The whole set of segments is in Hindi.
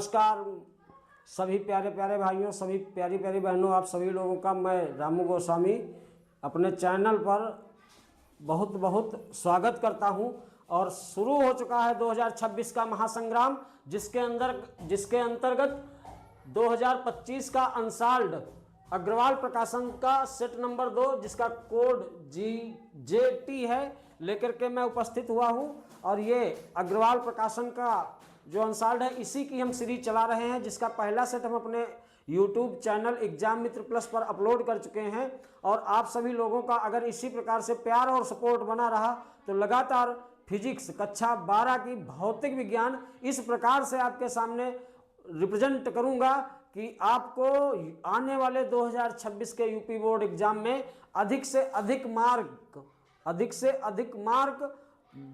नमस्कार सभी प्यारे प्यारे भाइयों, सभी प्यारी प्यारी बहनों, आप सभी लोगों का मैं रामू गोस्वामी अपने चैनल पर बहुत बहुत स्वागत करता हूं। और शुरू हो चुका है 2026 का महासंग्राम, जिसके अंतर्गत 2025 का अनसाल्ड अग्रवाल प्रकाशन का सेट नंबर 2, जिसका कोड GJT है, लेकर के मैं उपस्थित हुआ हूं। और ये अग्रवाल प्रकाशन का जो अनसाल्ड है, इसी की हम सीरीज चला रहे हैं, जिसका पहला सेट हम अपने YouTube चैनल एग्जाम मित्र प्लस पर अपलोड कर चुके हैं। और आप सभी लोगों का अगर इसी प्रकार से प्यार और सपोर्ट बना रहा तो लगातार फिजिक्स कक्षा 12 की भौतिक विज्ञान इस प्रकार से आपके सामने रिप्रेजेंट करूंगा कि आपको आने वाले 2026 के यूपी बोर्ड एग्जाम में अधिक से अधिक मार्क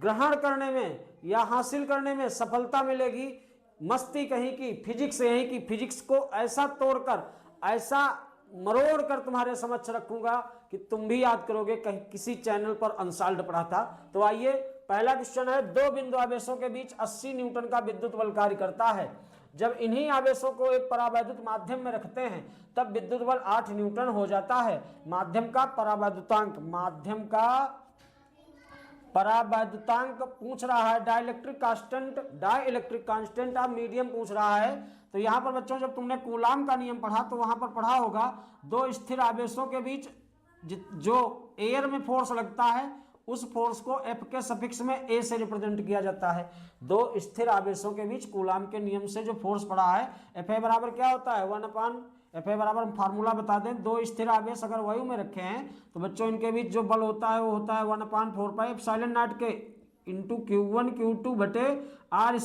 ग्रहण करने में या हासिल करने में सफलता मिलेगी। मस्ती कहीं की, फिजिक्स यहीं की, फिजिक्स को ऐसा तोड़कर, ऐसा मरोड़ कर तुम्हारे समक्ष रखूंगा कि तुम भी याद करोगे कहीं किसी चैनल पर अनसाल्ड पढ़ा था। तो आइए, पहला क्वेश्चन है, दो बिंदु आवेशों के बीच 80 न्यूटन का विद्युत बल कार्य करता है। जब इन्हीं आवेशों को एक परावैद्युत माध्यम में रखते हैं तब विद्युत बल 8 न्यूटन हो जाता है। माध्यम का परावैद्युतांक पूछ रहा है, डाइलेक्ट्रिक कांस्टेंट ऑफ मीडियम पूछ रहा है। तो यहां पर बच्चों, जब तुमने कूलाम का नियम पढ़ा तो वहां पर पढ़ा होगा, दो स्थिर आवेशों के बीच जो एयर में फोर्स लगता है उस फोर्स को F के सफिक्स में A से रिप्रेजेंट किया जाता है। दो स्थिर आवेशों के बीच कूलाम के नियम से जो फोर्स पड़ा है, Fa बराबर क्या होता है, 1/Fa बराबर फार्मूला बता दें। दो स्थिर आवेश अगर वायु में रखे हैं तो बच्चों इनके बीच जो बल होता है वो होता है 1/4 एप्सिलॉन नॉट के इंटू Q1 Q2 बटे R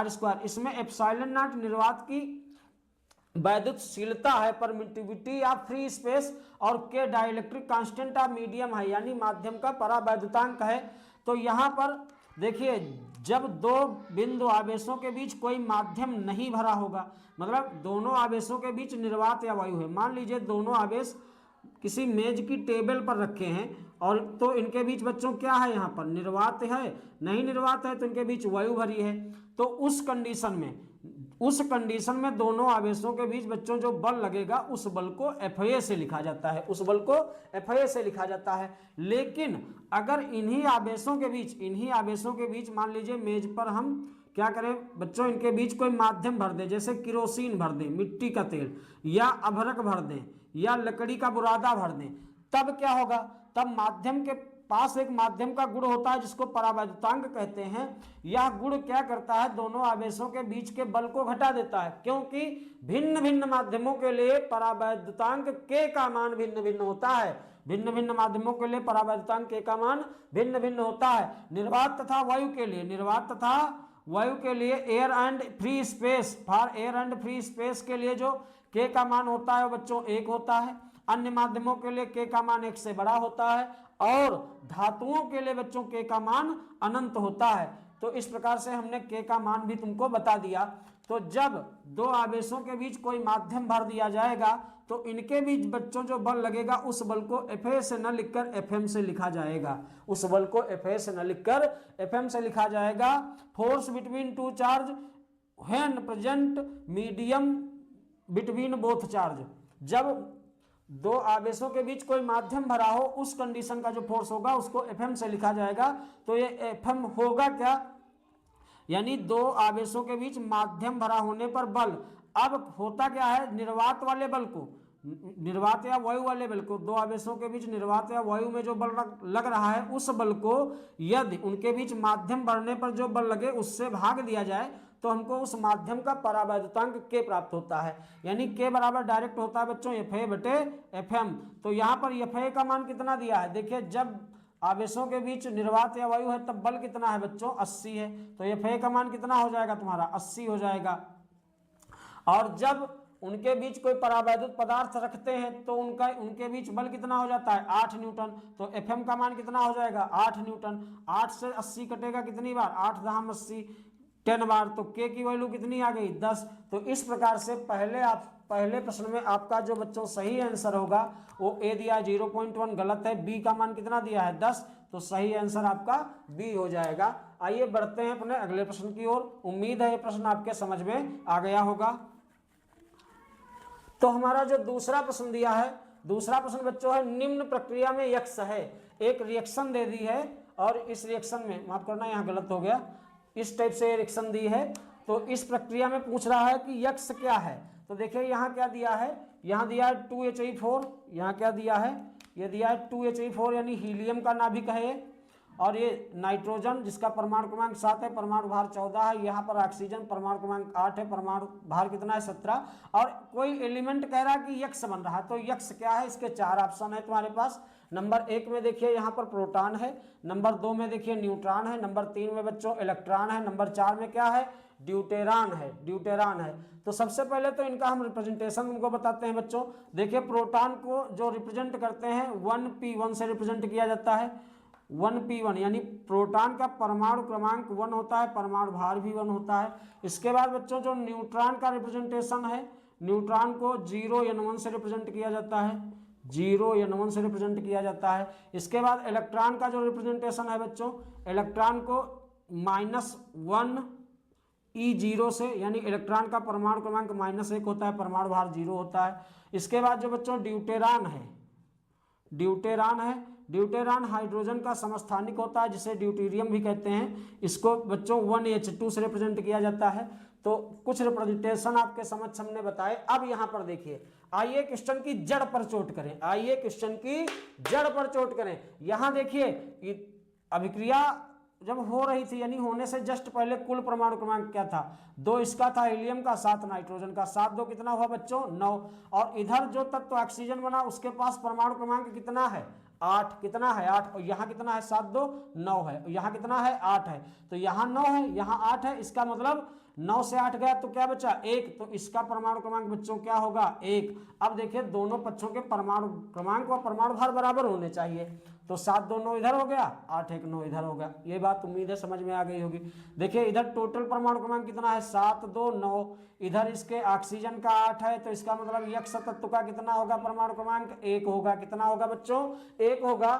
स्क्वायर। इसमें एप्सिलॉन नॉट निर्वात की वैद्युतशीलता है, परमिटिविटी ऑफ फ्री स्पेस, और के डाइलेक्ट्रिक कांस्टेंट ऑफ मीडियम है, यानी माध्यम का परावैद्युतांक है। तो यहां पर देखिए, जब दो बिंदु आवेशों के बीच कोई माध्यम नहीं भरा होगा, मतलब दोनों आवेशों के बीच निर्वात या वायु है। मान लीजिए दोनों आवेश किसी मेज की टेबल पर रखे हैं और तो इनके बीच बच्चों क्या है, यहाँ पर निर्वात है, नहीं निर्वात है तो इनके बीच वायु भरी है। तो उस कंडीशन में दोनों आवेशों के बीच बच्चों जो बल लगेगा उस बल को Fa से लिखा जाता है। लेकिन अगर इन्हीं आवेशों के बीच मान लीजिए मेज पर हम क्या करें बच्चों, इनके बीच कोई माध्यम भर दें, जैसे किरोसिन भर दें, मिट्टी का तेल, या अभ्रक भर दें, या लकड़ी का बुरादा भर दें, तब क्या होगा, तब माध्यम के पास एक माध्यम का गुण होता है जिसको परावैद्युतांक कहते हैं। यह गुण क्या करता है, दोनों आवेशों के बीच के बल को घटा देता है, क्योंकि भिन्न भिन्न माध्यमों के लिए परावैद्युतांक के का मान भिन्न भिन्न होता है। भिन्न भिन्न माध्यमों के लिए परावैद्युतांक के का मान भिन्न भिन्न होता है। निर्वात तथा वायु के लिए एयर एंड फ्री स्पेस के लिए जो के का मान होता है बच्चों 1 होता है। अन्य माध्यमों के लिए के का मान 1 से बड़ा होता है, और धातुओं के लिए बच्चों के का मान अनंत होता है। तो इस प्रकार से हमने के का मान भी तुमको बता दिया। तो जब दो आवेशों के बीच कोई माध्यम भर दिया जाएगा तो इनके बीच बच्चों जो बल लगेगा उस बल को Fa से न लिखकर Fm से लिखा जाएगा। Force between two charge when present medium between both charge, जब दो आवेशों के बीच कोई माध्यम भरा हो उस कंडीशन का जो फोर्स होगा उसको Fm से लिखा जाएगा। तो ये Fm होगा क्या, यानी दो आवेशों के बीच माध्यम भरा होने पर बल। अब होता क्या है, निर्वात या वायु वाले बल को, दो आवेशों के बीच निर्वात या वायु में जो बल लग रहा है उस बल को यदि उनके बीच माध्यम बढ़ने पर जो बल लगे उससे भाग दिया जाए तो हमको उस माध्यम का परावैद्युतांक के प्राप्त होता है। यानी के बराबर डायरेक्ट होता है बच्चों Fa बटे Fm। तो यहाँ पर Fa का मान कितना दिया है, देखिए जब आवेशों के बीच निर्वात या वायु है तब बल कितना है बच्चों 80 है। तो Fa का मान कितना हो जाएगा तुम्हारा 80 हो जाएगा। और जब उनके बीच कोई परावैद्युत पदार्थ रखते हैं तो उनके बीच बल कितना हो जाता है 8 न्यूटन। तो Fm का मान कितना हो जाएगा 8 न्यूटन। 8 से 80 कटेगा कितनी बार, 8 दाम 80 10 बार। तो के की वैल्यू कितनी आ गई 10। तो इस प्रकार से पहले प्रश्न में आपका जो बच्चों सही आंसर होगा वो ए दिया 0.1 गलत है, बी का मान कितना दिया है 10। तो सही आंसर आपका बी हो जाएगा। आइए बढ़ते हैं अपने अगले प्रश्न की ओर। उम्मीद है ये प्रश्न आपके समझ में आ गया होगा। तो हमारा जो दूसरा प्रश्न दिया है, दूसरा प्रश्न बच्चों है निम्न प्रक्रिया में यक्स है, एक रिएक्शन दे दी है और इस रिएक्शन में, माफ करना यहाँ गलत हो गया, इस टाइप से रिएक्शन दी है, तो इस प्रक्रिया में पूछ रहा है कि यक्स क्या है। तो देखिए यहाँ क्या दिया है, यहाँ दिया है 2He4, यहाँ क्या दिया है, ये दिया है 2He4 यानी हीलियम का नाभिक है ये, और ये नाइट्रोजन जिसका परमाणु क्रमांक 7 है, परमाणु भार 14 है, यहाँ पर ऑक्सीजन परमाणु क्रमांक 8 है, परमाणु भार कितना है 17, और कोई एलिमेंट कह रहा है कि यक्स बन रहा है। तो यक्स क्या है, इसके 4 ऑप्शन है तुम्हारे पास। नंबर 1 में देखिए यहाँ पर प्रोटॉन है, नंबर 2 में देखिए न्यूट्रॉन है, नंबर 3 में बच्चों इलेक्ट्रॉन है, नंबर 4 में क्या है, ड्यूटेरान है, ड्यूटेरान है। तो सबसे पहले तो इनका हम रिप्रेजेंटेशन उनको बताते हैं बच्चों। देखिए प्रोटॉन को जो रिप्रेजेंट करते हैं 1p1 से रिप्रेजेंट किया जाता है, 1p1 यानी प्रोटॉन का परमाणु क्रमांक 1 होता है, परमाणु भार भी 1 होता है। इसके बाद बच्चों जो न्यूट्रॉन का रिप्रेजेंटेशन है, न्यूट्रॉन को 0n1 से रिप्रेजेंट किया जाता है, 0n1 से रिप्रेजेंट किया जाता है। इसके बाद इलेक्ट्रॉन का जो रिप्रेजेंटेशन है बच्चों, इलेक्ट्रॉन को -1e0 से, यानी इलेक्ट्रॉन का परमाणु क्रमांक -1 होता है, परमाणु भार 0 होता है। इसके बाद जो बच्चों ड्यूटेरान है, ड्यूटेरान है, ड्यूटेरान हाइड्रोजन का समस्थानिक होता है जिसे ड्यूटेरियम भी कहते हैं। इसको बच्चों 1H2 से रिप्रेजेंट किया जाता है। तो कुछ रिप्रेजेंटेशन आपके समक्ष हमने बताए। अब यहाँ पर देखिए, आइए क्वेश्चन की जड़ पर चोट करें, आइए क्वेश्चन की जड़ पर चोट करें। यहाँ देखिए अभिक्रिया जब हो रही थी, यानी होने से जस्ट पहले कुल परमाणु क्रमांक क्या था, 2 इसका था हीलियम का, 7 नाइट्रोजन का, 7 2 कितना हुआ बच्चों 9। और इधर जो तत्व ऑक्सीजन बना उसके पास परमाणु क्रमांक कितना है 8, कितना है 8, और यहाँ कितना है 7 2 9 है, और यहाँ कितना है 8 है। तो यहाँ 9 है, यहाँ 8 है, इसका मतलब 9 से 8 गया तो क्या बचा 1, तो इसका परमाणु क्रमांक बच्चों क्या होगा 1। अब देखिए दोनों पक्षों के परमाणु क्रमांक और परमाणु भार बराबर होने चाहिए। तो 7 2 9 इधर हो गया, 8 1 9 इधर हो गया। ये बात उम्मीद है समझ में आ गई होगी। देखिए इधर टोटल परमाणु क्रमांक कितना है 7 2 9, इधर इसके ऑक्सीजन का 8 है, तो इसका मतलब यक्स तत्व का कितना होगा परमाणु क्रमांक 1 होगा। कितना होगा बच्चों 1 होगा।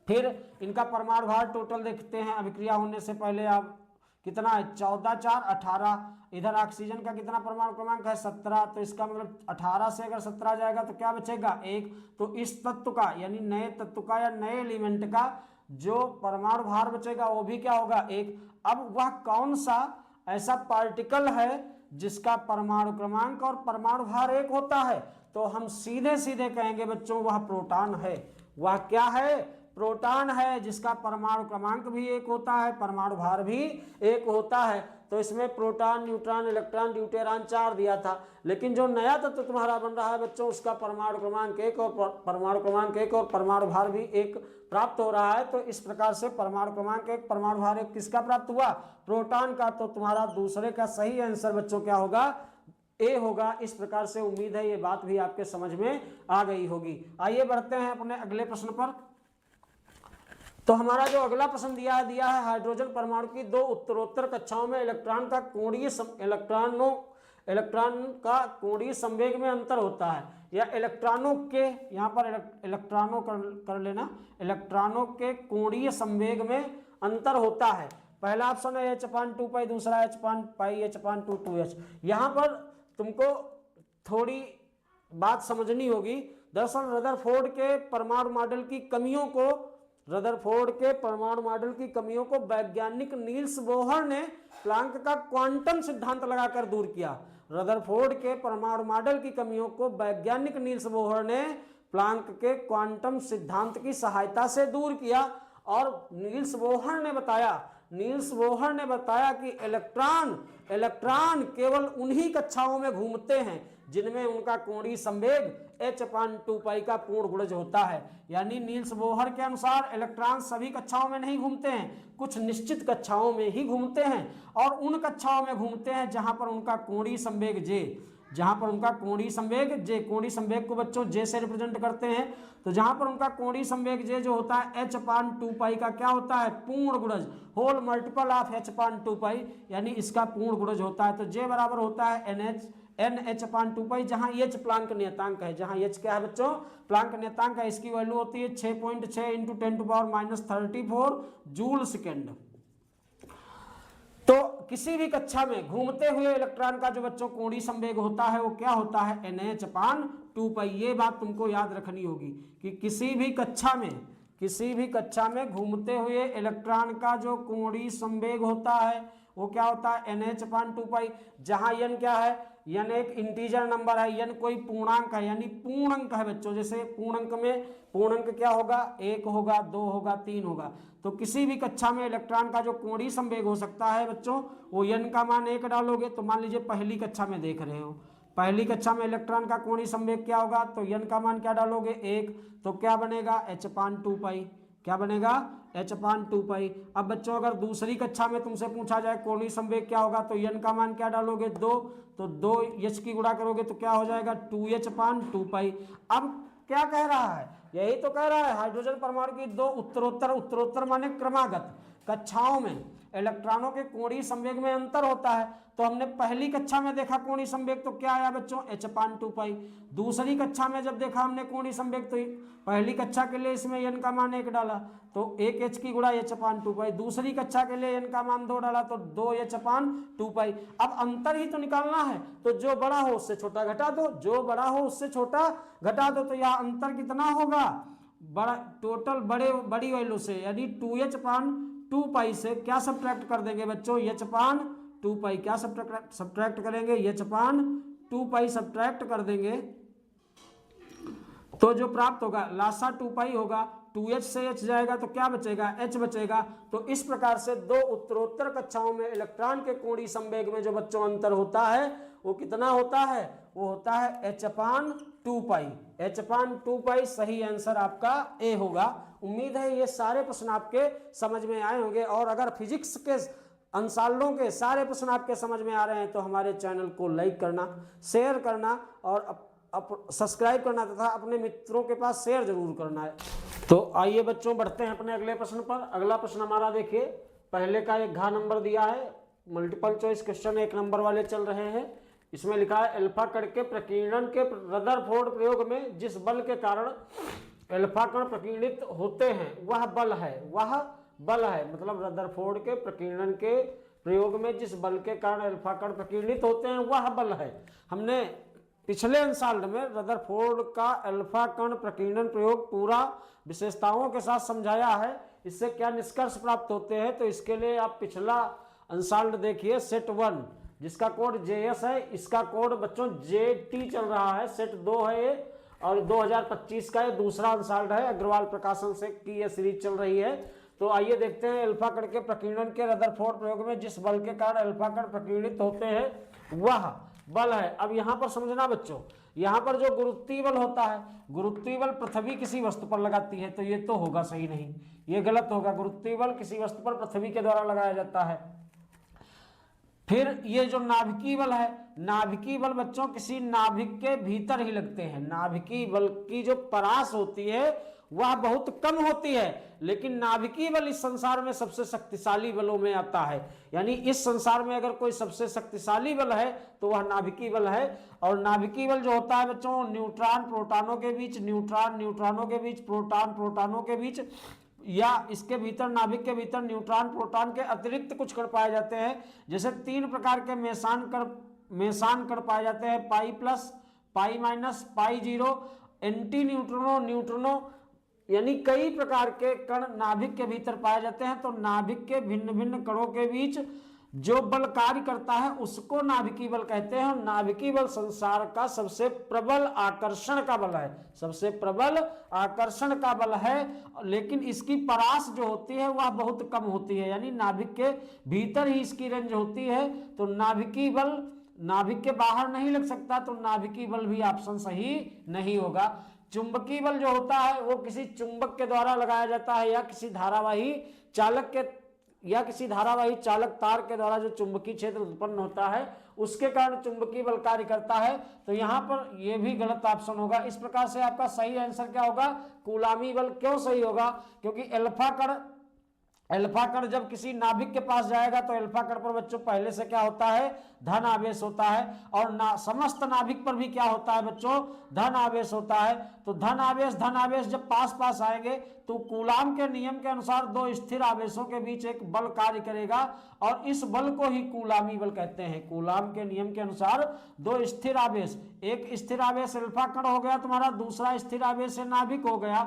फिर इनका परमाणु भार टोटल देखते हैं अभिक्रिया होने से पहले। आप कितना है 14 4 18, इधर ऑक्सीजन का कितना परमाणु क्रमांक है 17, तो इसका मतलब 18 से अगर 17 जाएगा तो क्या बचेगा 1। तो इस तत्व का यानी नए तत्व का या नए एलिमेंट का जो परमाणु भार बचेगा वो भी क्या होगा 1। अब वह कौन सा ऐसा पार्टिकल है जिसका परमाणु क्रमांक और परमाणु भार 1 होता है, तो हम सीधे सीधे कहेंगे बच्चों वह प्रोटॉन है। वह क्या है प्रोटॉन है, जिसका परमाणु क्रमांक भी 1 होता है, परमाणु भार भी 1 होता है। तो इसमें प्रोटॉन न्यूट्रॉन इलेक्ट्रॉन ड्यूटेरान 4 दिया था, लेकिन जो नया तत्व तुम्हारा बन रहा है बच्चों उसका परमाणु क्रमांक 1 और परमाणु क्रमांक 1 और परमाणु भार भी 1 प्राप्त हो रहा है। तो इस प्रकार से परमाणु क्रमांक 1 परमाणु भार 1 किसका प्राप्त हुआ प्रोटॉन का। तो तुम्हारा दूसरे का सही आंसर बच्चों क्या होगा ए होगा। इस प्रकार से उम्मीद है ये बात भी आपके समझ में आ गई होगी। आइए बढ़ते हैं अपने अगले प्रश्न पर। तो हमारा जो अगला प्रश्न दिया है हाइड्रोजन परमाणु की 2 उत्तरोत्तर कक्षाओं में इलेक्ट्रॉन का कोणीय संवेग में अंतर होता है, या इलेक्ट्रॉनों के, यहाँ पर इलेक्ट्रॉनों कर लेना, इलेक्ट्रॉनों के कोणीय संवेग में अंतर होता है। पहला ऑप्शन है h/2 पाई, दूसरा h/2 2h। यहाँ पर तुमको थोड़ी बात समझनी होगी। दरअसल रदरफोर्ड के परमाणु मॉडल की कमियों को वैज्ञानिक नील्स बोहर ने प्लांक का क्वांटम सिद्धांत लगाकर दूर किया। रदरफोर्ड के परमाणु मॉडल की कमियों को वैज्ञानिक नील्स बोहर ने प्लांक के क्वांटम सिद्धांत की सहायता से दूर किया। और नील्स बोहर ने बताया कि इलेक्ट्रॉन केवल उन्हीं कक्षाओं में घूमते हैं जिनमें उनका कोणीय संवेग h/2 पाई का पूर्ण गुणज होता है। यानी नील्स बोहर के अनुसार इलेक्ट्रॉन सभी कक्षाओं में नहीं घूमते हैं, कुछ निश्चित कक्षाओं में ही घूमते हैं, और उन कक्षाओं में घूमते हैं जहां पर उनका कोणीय संवेग जे, कोणीय संवेग को बच्चों जे से रिप्रेजेंट करते हैं। तो जहां पर उनका कोणीय संवेग जे जो होता है h/2 पाई का क्या होता है पूर्ण गुणज, होल मल्टीपल ऑफ h/2 पाई, यानी इसका पूर्ण गुणज होता है। तो जे बराबर होता है NH/2 जहां H प्लांक नियतांक है, जहां H क्या है बच्चों, प्लांक नियतांक है, इसकी वैल्यू होती है 6.6 × 10⁻34 जूल सेकेंड। तो किसी भी कक्षा में घूमते हुए इलेक्ट्रॉन का जो बच्चों कोणीय संवेग होता है वो क्या होता है, NH/2 ये बात तुमको याद रखनी होगी कि किसी भी कक्षा में घूमते हुए इलेक्ट्रॉन का जो कोणीय संवेग होता है वो क्या होता है, NH/2। जहां n क्या है, n एक इंटीजर नंबर है, n कोई पूर्णांक है, यानी पूर्ण अंक है बच्चों। जैसे पूर्णांक में पूर्णांक क्या होगा, 1 होगा, 2 होगा, 3 होगा। तो किसी भी कक्षा में इलेक्ट्रॉन का जो कोणीय संवेग हो सकता है बच्चों, वो n का मान 1 डालोगे। तो मान लीजिए पहली कक्षा में देख रहे हो, पहली कक्षा में इलेक्ट्रॉन का कोणीय संवेग क्या होगा, तो n का मान क्या डालोगे, 1, तो क्या बनेगा, H/2। क्या बनेगा, H/2। अब बच्चों अगर दूसरी कक्षा में तुमसे पूछा जाए कोणीय संवेग क्या होगा, तो n का मान क्या डालोगे, 2, तो 2 H की गुणा करोगे तो क्या हो जाएगा, 2H/2। अब क्या कह रहा है, यही तो कह रहा है हाइड्रोजन परमाणु की दो उत्तरोत्तर माने क्रमागत कक्षाओं में इलेक्ट्रॉनों के कोणीय संवेग में अंतर होता है। तो हमने पहली कक्षा में देखा कोणीय संवेग तो क्या आया बच्चों, H/2। दूसरी कक्षा में जब देखा हमने कोणीय संवेग तो पहली कक्षा के लिए इसमें n का मान 1 डाला तो 1 H की गुणा H/2। दूसरी कक्षा के लिए n का मान 2 डाला तो 2H/2। अब अंतर ही तो निकालना है, तो जो बड़ा हो उससे छोटा घटा दो, जो बड़ा हो उससे छोटा घटा दो। तो यहाँ अंतर कितना होगा, बड़ा टोटल बड़ी वैल्यू से यानी 2H/2 से क्या सब्ट्रैक्ट कर देंगे बच्चों, H/2। क्या सब्ट्रैक्ट करेंगे, H/2 सब्ट्रैक्ट कर देंगे तो जो प्राप्त होगा लासा 2 होगा, 2H से H जाएगा तो क्या बचेगा, H बचेगा। तो इस प्रकार से दो उत्तरोत्तर कक्षाओं में इलेक्ट्रॉन के कोणीय संवेग में जो बच्चों अंतर होता है वो कितना होता है, वो होता है H/2। H/2 सही आंसर आपका ए होगा। उम्मीद है ये सारे प्रश्न आपके समझ में आए होंगे, और अगर फिजिक्स के अंशालों के सारे प्रश्न आपके समझ में आ रहे हैं तो हमारे चैनल को लाइक करना, शेयर करना और सब्सक्राइब करना तथा अपने मित्रों के पास शेयर जरूर करना है। तो आइए बच्चों बढ़ते हैं अपने अगले प्रश्न पर। अगला प्रश्न हमारा देखिए, पहले का एक घ नंबर दिया है, मल्टीपल चॉइस क्वेश्चन 1 नंबर वाले चल रहे हैं। इसमें लिखा है अल्फा कण के प्रकीर्णन के रदरफोर्ड प्रयोग में जिस बल के कारण अल्फा कण प्रकीर्णित होते हैं वह बल है, मतलब रदरफोर्ड के प्रकीर्णन के प्रयोग में जिस बल के कारण अल्फा कण प्रकीर्णित होते हैं वह बल है। हमने पिछले अंशाल में रदरफोर्ड का अल्फा कण प्रकीर्णन प्रयोग पूरा विशेषताओं के साथ समझाया है, इससे क्या निष्कर्ष प्राप्त होते हैं। तो इसके लिए आप पिछला अंशाल देखिए, सेट 1 जिसका कोड JS है, इसका कोड बच्चों JT चल रहा है, सेट 2 है ये, और 2025 का ये दूसरा अंशाल है, अग्रवाल प्रकाशन से की ये सीरीज चल रही है। तो आइए देखते हैं, अल्फा कण के प्रकीर्णन के रदरफोर्ड प्रयोग में जिस बल के कारण अल्फा कण प्रकीर्णित होते हैं वह बल है। अब यहां पर समझना बच्चों, यहां पर जो गुरुत्वीय बल होता है, गुरुत्वीय बल पृथ्वी किसी वस्तु पर लगाती है, तो ये तो होगा सही नहीं, ये गलत होगा। गुरुत्वीय बल किसी वस्तु पर पृथ्वी के द्वारा लगाया जाता है। फिर ये जो नाभिकीय बल है, नाभिकीय बल बच्चों किसी नाभिक के भीतर ही लगते हैं। नाभिकीय बल की जो परास होती है वह बहुत कम होती है, लेकिन नाभिकीय बल इस संसार में सबसे शक्तिशाली बलों में आता है। यानी इस संसार में अगर कोई सबसे शक्तिशाली बल है तो वह नाभिकीय बल है। और नाभिकीय बल जो होता है बच्चों, न्यूट्रॉन प्रोटॉनों के बीच, न्यूट्रॉन न्यूट्रॉनों के बीच, प्रोटॉन प्रोटॉनों के बीच, या इसके भीतर नाभिक के भीतर न्यूट्रॉन प्रोटॉन के अतिरिक्त कुछ कण पाए जाते हैं। जैसे 3 प्रकार के मेसान कण पाए जाते हैं, π+, π-, π0, एंटी न्यूट्रिनो, न्यूट्रिनो, यानी कई प्रकार के कण नाभिक के भीतर पाए जाते हैं। तो नाभिक के भिन्न भिन्न कणों के बीच जो बल कार्य करता है उसको नाभिकीय बल कहते हैं। और नाभिकीय बल संसार का सबसे प्रबल आकर्षण का बल है, सबसे प्रबल आकर्षण का बल है, लेकिन इसकी परास जो होती है वह बहुत कम होती है, यानी नाभिक के भीतर ही इसकी रेंज होती है। तो नाभिकीय बल नाभिक के बाहर नहीं लग सकता, तो नाभिकीय बल भी ऑप्शन सही नहीं होगा। चुंबकीय बल जो होता है वो किसी चुंबक के द्वारा लगाया जाता है, या किसी धारावाही चालक तार के द्वारा जो चुंबकीय क्षेत्र उत्पन्न होता है उसके कारण चुंबकीय बल कार्य करता है। तो यहाँ पर यह भी गलत ऑप्शन होगा। इस प्रकार से आपका सही आंसर क्या होगा, कूलामी बल। क्यों सही होगा, क्योंकि अल्फा कण अल्फा कण जब किसी नाभिक के पास जाएगा तो अल्फा कण पर बच्चों पहले से क्या होता है, धन आवेश होता है। और समस्त नाभिक पर भी क्या होता है बच्चों, धन आवेश होता है। तो धन आवेश जब पास पास आएंगे तो कूलाम के नियम के अनुसार दो स्थिर आवेशों के बीच एक बल कार्य करेगा और इस बल को ही कूलामी बल कहते हैं। कूलाम के नियम के अनुसार दो स्थिर आवेश, एक स्थिर आवेश अल्फा कण हो गया तुम्हारा, दूसरा स्थिर आवेश नाभिक हो गया।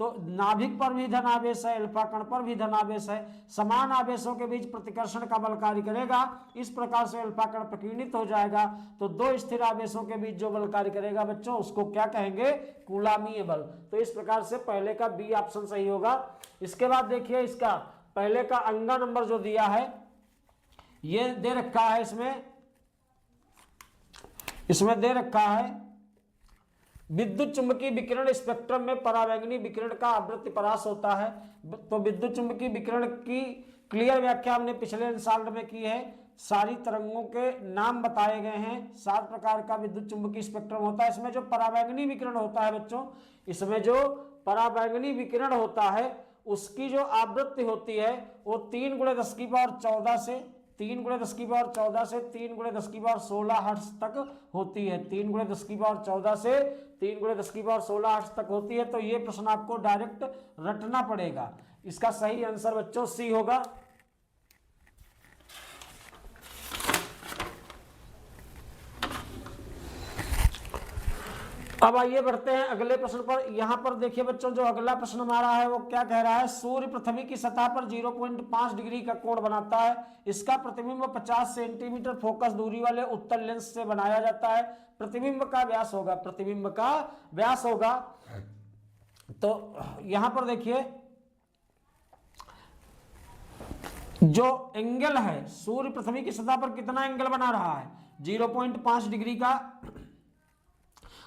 तो नाभिक पर भी धनावेश है, अल्फा कण पर भी धनावेश है, समान आवेशों के बीच प्रतिकर्षण का बल कार्य करेगा। इस प्रकार से अल्फा कण प्रकीर्णित हो जाएगा। तो दो स्थिर आवेशों के बीच जो बल कार्य करेगा बच्चों उसको क्या कहेंगे, कूलामीय बल। तो इस प्रकार से पहले का बी ऑप्शन सही होगा। इसके बाद देखिए इसका पहले का अंगा नंबर जो दिया है ये दे रखा है, इसमें दे रखा है विद्युत चुंबकीय विकिरण स्पेक्ट्रम में परावैंगनी विकिरण का आवृत्ति परास होता है। तो विद्युत चुंबकीय विकिरण की क्लियर व्याख्या हमने पिछले साल में की है। सारी तरंगों के नाम बताए गए हैं। 7 प्रकार का विद्युत चुंबकीय स्पेक्ट्रम होता है। इसमें जो परावैंगनी विकिरण होता है बच्चों, इसमें जो परावैंगनी विकिरण होता है उसकी जो आवृत्ति होती है वो 3 × 10⁻14 से 3 × 10⁻14 से 3 × 10⁻16 हर्ट्ज तक होती है। 3 × 10⁻14 से 3 × 10⁻16 हर्ट्ज तक होती है। तो ये प्रश्न आपको डायरेक्ट रटना पड़ेगा। इसका सही आंसर बच्चों सी होगा। अब आइए बढ़ते हैं अगले प्रश्न पर। यहां पर देखिए बच्चों जो अगला प्रश्न हमारा है वो क्या कह रहा है, सूर्य पृथ्वी की सतह पर 0.5 डिग्री का कोण बनाता है। इसका प्रतिबिंब 50 सेंटीमीटर फोकस दूरी वाले उत्तल लेंस से बनाया जाता है। प्रतिबिंब का व्यास होगा। तो यहां पर देखिए जो एंगल है सूर्य पृथ्वी की सतह पर कितना एंगल बना रहा है, 0.5 डिग्री का।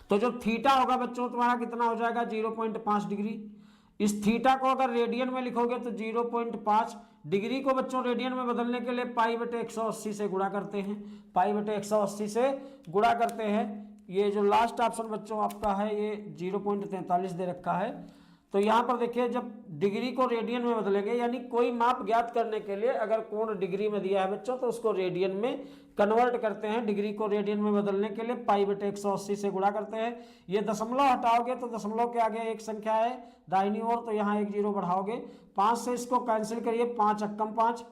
तो जो थीटा होगा बच्चों तुम्हारा कितना हो जाएगा, 0.5 डिग्री। इस थीटा को अगर रेडियन में लिखोगे तो 0.5 डिग्री को बच्चों रेडियन में बदलने के लिए π/180 से गुणा करते हैं। π/180 से गुणा करते हैं। ये जो लास्ट ऑप्शन बच्चों आपका है ये 0.43 दे रखा है। तो यहाँ पर देखिए जब डिग्री को रेडियन में बदलेंगे, यानी कोई माप ज्ञात करने के लिए अगर कोण डिग्री में दिया है बच्चों तो उसको रेडियन में कन्वर्ट करते हैं। डिग्री को रेडियन में बदलने के लिए π/180 से गुणा करते हैं। ये दशमलव हटाओगे तो दशमलव के आगे एक संख्या है दाहिनी ओर, तो यहाँ 1 0 बढ़ाओगे। 5 से इसको कैंसिल करिए, 5 × 5,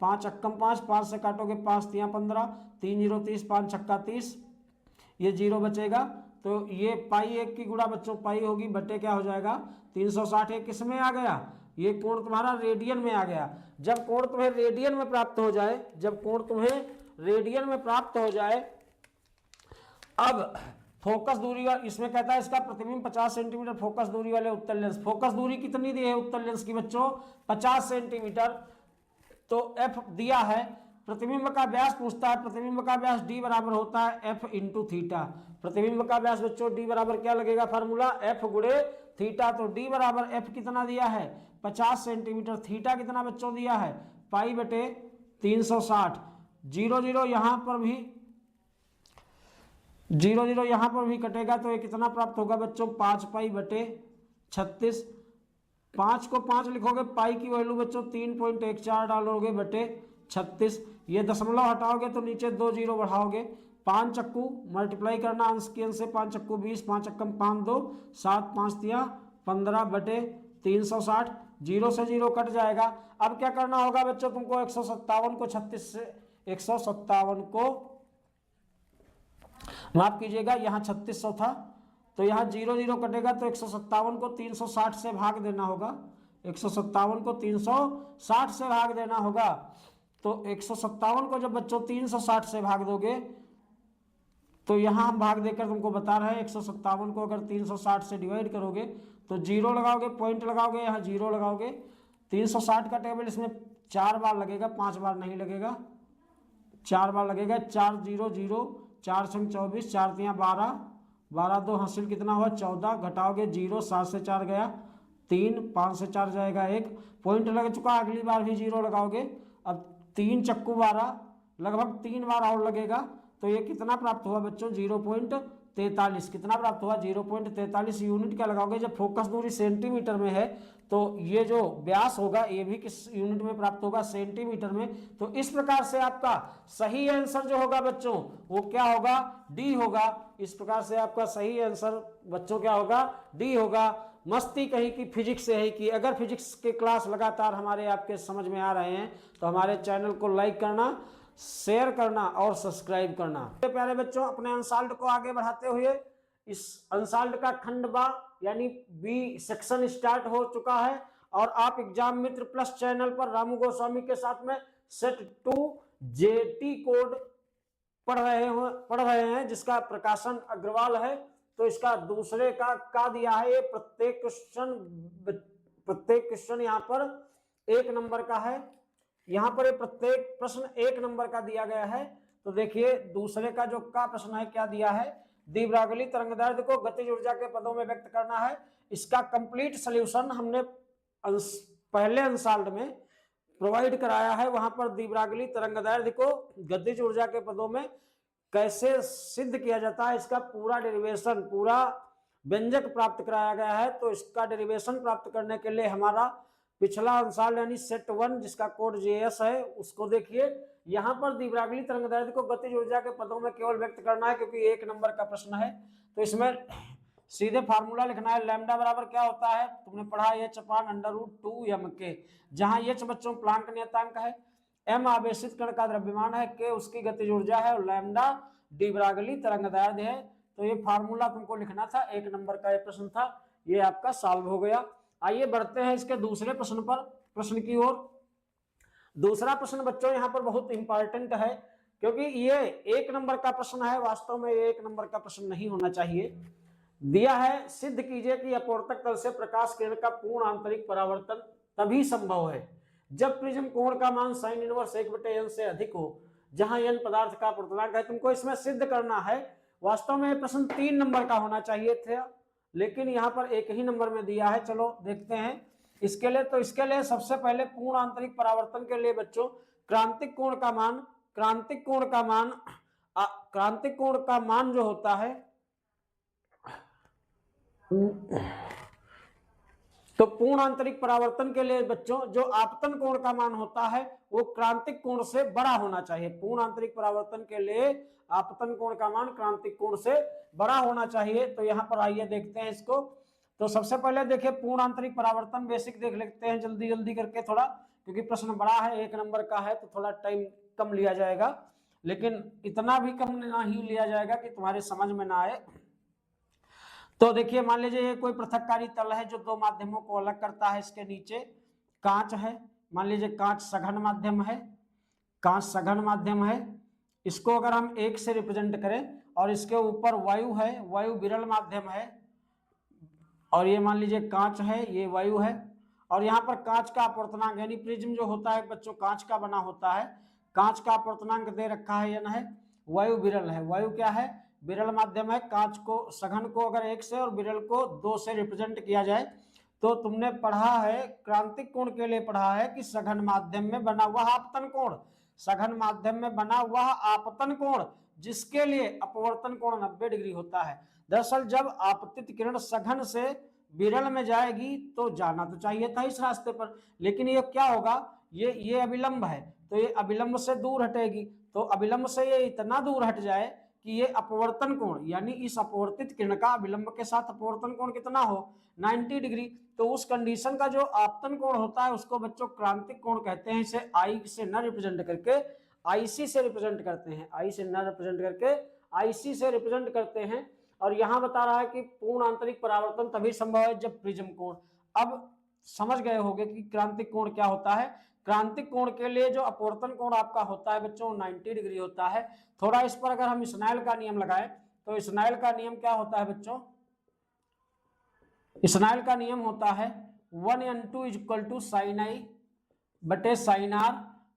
5 × 5, 5 से काटोगे 5 × 15, 3 0 30, 5 × 30, ये 0 बचेगा। तो ये π1 की गुणा बच्चों पाई होगी बटे क्या हो जाएगा 360। एक किस में आ गया, ये कोण तुम्हारा रेडियन में आ गया। जब कोण तुम्हें रेडियन में प्राप्त हो जाए, अब फोकस दूरी इसमें कहता है इसका प्रतिबिंब 50 सेंटीमीटर फोकस दूरी वाले उत्तल लेंस। फोकस दूरी कितनी दी है उत्तल लेंस की बच्चों, 50 सेंटीमीटर। तो F दिया है। प्रतिबिंब का व्यास पूछता है, प्रतिबिंब का व्यास D बराबर होता है F × थीटा। प्रतिबिंब का व्यास बच्चों D बराबर क्या लगेगा फार्मूला, F × थीटा। तो D बराबर F कितना दिया है 50 सेंटीमीटर, थीटा कितना बच्चों दिया है π/360। 0 0 यहाँ पर भी 0 0 यहाँ पर भी कटेगा तो ये कितना प्राप्त होगा बच्चों 5π/36। 5 को 5 लिखोगे, पाई की वैल्यू बच्चों 3.14 डालोगे बटे 36। ये दशमलव हटाओगे तो नीचे 2 0 बढ़ाओगे। 5 चक्कू मल्टीप्लाई करना अंश की अंश से, 5 चक्कू 20, 5 × 5 2, 7 5 × 15 बटे 360। 0 से 0 कट जाएगा। अब क्या करना होगा बच्चों तुमको 157 को 36 से 157 को माफ कीजिएगा, यहाँ 3600 था तो यहाँ 0 0 कटेगा तो 157 को 360 से भाग देना होगा। 157 को 360 से भाग देना होगा। तो 157 को जब बच्चों 360 से भाग दोगे तो यहाँ हम भाग देकर तुमको बता रहे हैं 157 को अगर 360 से डिवाइड करोगे तो 0 लगाओगे, पॉइंट लगाओगे, यहाँ 0 लगाओगे। 360 का टेबल इसमें 4 बार लगेगा, 5 बार नहीं लगेगा, 4 बार लगेगा। 4 0 0, 4 × 24, 4 × 12, 12 2 हासिल कितना हुआ 14, घटाओगे 0, 7 से 4 गया 3, 5 से 4 जाएगा 1, पॉइंट लग चुका। अगली बार भी 0 लगाओगे। अब 3 चक्कू 12, लगभग 3 बार और लगेगा तो ये कितना प्राप्त हुआ बच्चों 0.3 0.43 कितना प्राप्त हुआ 0.43 यूनिट क्या लगाओगे, जब फोकस दूरी सेंटीमीटर में है तो ये जो व्यास होगा ये भी किस यूनिट में प्राप्त होगा, सेंटीमीटर में। तो इस प्रकार से आपका सही आंसर जो होगा बच्चों वो क्या होगा, डी होगा। इस प्रकार से आपका सही आंसर बच्चों क्या होगा, डी होगा। मस्ती कहीं की फिजिक्स से है कि अगर फिजिक्स के क्लास लगातार हमारे आपके समझ में आ रहे हैं तो हमारे चैनल को लाइक करना, शेयर करना और सब्सक्राइब करना। प्यारे बच्चों, अपने अनसॉल्व्ड को आगे बढ़ाते हुए इस अनसॉल्व्ड का खंड बा यानी बी सेक्शन स्टार्ट हो चुका है और आप एग्जाम मित्र प्लस चैनल पर रामू गोस्वामी के साथ में सेट 2 जेटी कोड पढ़ रहे हैं जिसका प्रकाशन अग्रवाल है। तो इसका दूसरे का दिया है, ये प्रत्येक क्वेश्चन यहाँ पर 1 नंबर का है। यहाँ पर प्रत्येक प्रश्न 1 नंबर का दिया गया है। तो देखिए दूसरे का जो का प्रश्न है क्या दिया है, दीर्घागली तरंगदैर्ध्य को गतिज ऊर्जा के पदों में व्यक्त करना है। इसका कंप्लीट सॉल्यूशन हमने पहले अनसॉल्व्ड में प्रोवाइड कराया है। वहां पर दीर्घागली तरंगदैर्ध्य को गतिज ऊर्जा के पदों में कैसे सिद्ध किया जाता है इसका पूरा डेरिवेशन, पूरा व्यंजक प्राप्त कराया गया है। तो इसका डेरिवेशन प्राप्त करने के लिए हमारा पिछला अनसॉल्व्ड यानी सेट 1 जिसका कोड जेएस है उसको देखिए। यहाँ पर दीर्घागली तरंगदैर्ध्य को गतिज ऊर्जा के पदों में केवल व्यक्त करना है क्योंकि 1 नंबर का प्रश्न है। तो इसमें सीधे फार्मूला लिखना है, लैम्डा बराबर क्या होता है, तुमने पढ़ा h/√2m के, जहां h बच्चों प्लांक नियतांक है, m आवेशित कण का द्रव्यमान है, k उसकी गतिज ऊर्जा है और लैम्डा दीर्घागली तरंगदैर्ध्य है। तो ये फार्मूला तुमको लिखना था, 1 नंबर का ये प्रश्न था, ये आपका सॉल्व हो गया। आइए बढ़ते हैं इसके दूसरे प्रश्न पर, प्रश्न की ओर। दूसरा प्रश्न बच्चों यहाँ पर बहुत इंपॉर्टेंट है क्योंकि ये 1 नंबर का प्रश्न है, वास्तव में ये 1 नंबर का प्रश्न नहीं होना चाहिए। दिया है, सिद्ध कीजिए कि अपवर्तक तल से प्रकाश किरण का पूर्ण आंतरिक परावर्तन तभी संभव है जब प्रिज्म कोण का मान sin इनवर्स 1/n से अधिक हो, जहां n पदार्थ का अपवर्तनांक है। तुमको इसमें सिद्ध करना है। वास्तव में प्रश्न 3 नंबर का होना चाहिए था लेकिन यहाँ पर 1 ही नंबर में दिया है। चलो देखते हैं इसके लिए। तो इसके लिए सबसे पहले पूर्ण आंतरिक परावर्तन के लिए बच्चों क्रांतिक कोण का मान जो होता है, तो पूर्ण आंतरिक परावर्तन के लिए बच्चों जो आपतन कोण का मान होता है वो क्रांतिक कोण से बड़ा होना चाहिए। पूर्ण आंतरिक परावर्तन के लिए आपतन कोण का मान क्रांतिक कोण से बड़ा होना चाहिए। तो यहाँ पर आइए देखते हैं इसको। तो सबसे पहले देखिए पूर्ण आंतरिक परावर्तन बेसिक देख लेते हैं जल्दी जल्दी करके थोड़ा, क्योंकि प्रश्न बड़ा है 1 नंबर का है तो थोड़ा टाइम कम लिया जाएगा, लेकिन इतना भी कम नहीं लिया जाएगा कि तुम्हारे समझ में ना आए। तो देखिए मान लीजिए ये कोई पृथककारी तल है जो 2 माध्यमों को अलग करता है। इसके नीचे कांच है, मान लीजिए कांच सघन माध्यम है, कांच सघन माध्यम है। इसको अगर हम 1 से रिप्रेजेंट करें और इसके ऊपर वायु है, वायु विरल माध्यम है, और ये मान लीजिए कांच है, ये वायु है, और यहाँ पर कांच का अपवर्तनांक यानी प्रिज्म जो होता है बच्चों कांच का बना होता है, कांच का अपवर्तनांक दे रखा है n है, वायु विरल है। वायु क्या है, विरल माध्यम है। कांच को सघन को अगर 1 से और विरल को 2 से रिप्रेजेंट किया जाए तो तुमने पढ़ा है क्रांतिक कोण के लिए पढ़ा है कि सघन माध्यम में बना हुआ आपतन कोण, सघन माध्यम में बना हुआ आपतन कोण जिसके लिए अपवर्तन कोण 90 डिग्री होता है। दरअसल जब आपतित किरण सघन से विरल में जाएगी तो जाना तो चाहिए था इस रास्ते पर, लेकिन ये क्या होगा, ये अभिलंब है तो ये अभिलंब से दूर हटेगी। तो अभिलंब से ये इतना दूर हट जाए कि ये अपवर्तन कोण यानी इस अपवर्तित किरण का अभिलंब के साथ अपवर्तन कोण कितना हो 90 डिग्री। तो उस कंडीशन का जो आपतन कोण होता है उसको बच्चों क्रांतिक कोण कहते हैं। इसे आई से न रिप्रेजेंट करके आईसी से रिप्रेजेंट करते हैं, आई से न रिप्रेजेंट करके आईसी से रिप्रेजेंट करते हैं। और यहां बता रहा है कि पूर्ण आंतरिक परावर्तन तभी संभव है जब प्रिज्म कोण। अब समझ गए होंगे कि क्रांतिक कोण क्या होता है। क्रांतिक कोण के लिए जो अपवर्तन कोण आपका होता है बच्चों 90 डिग्री होता है। थोड़ा इस पर अगर हम स्नेल का नियम लगाएं तो स्नेल का नियम क्या होता है बच्चों, स्नेल का नियम होता है 1n2 = sin i बटे sin r,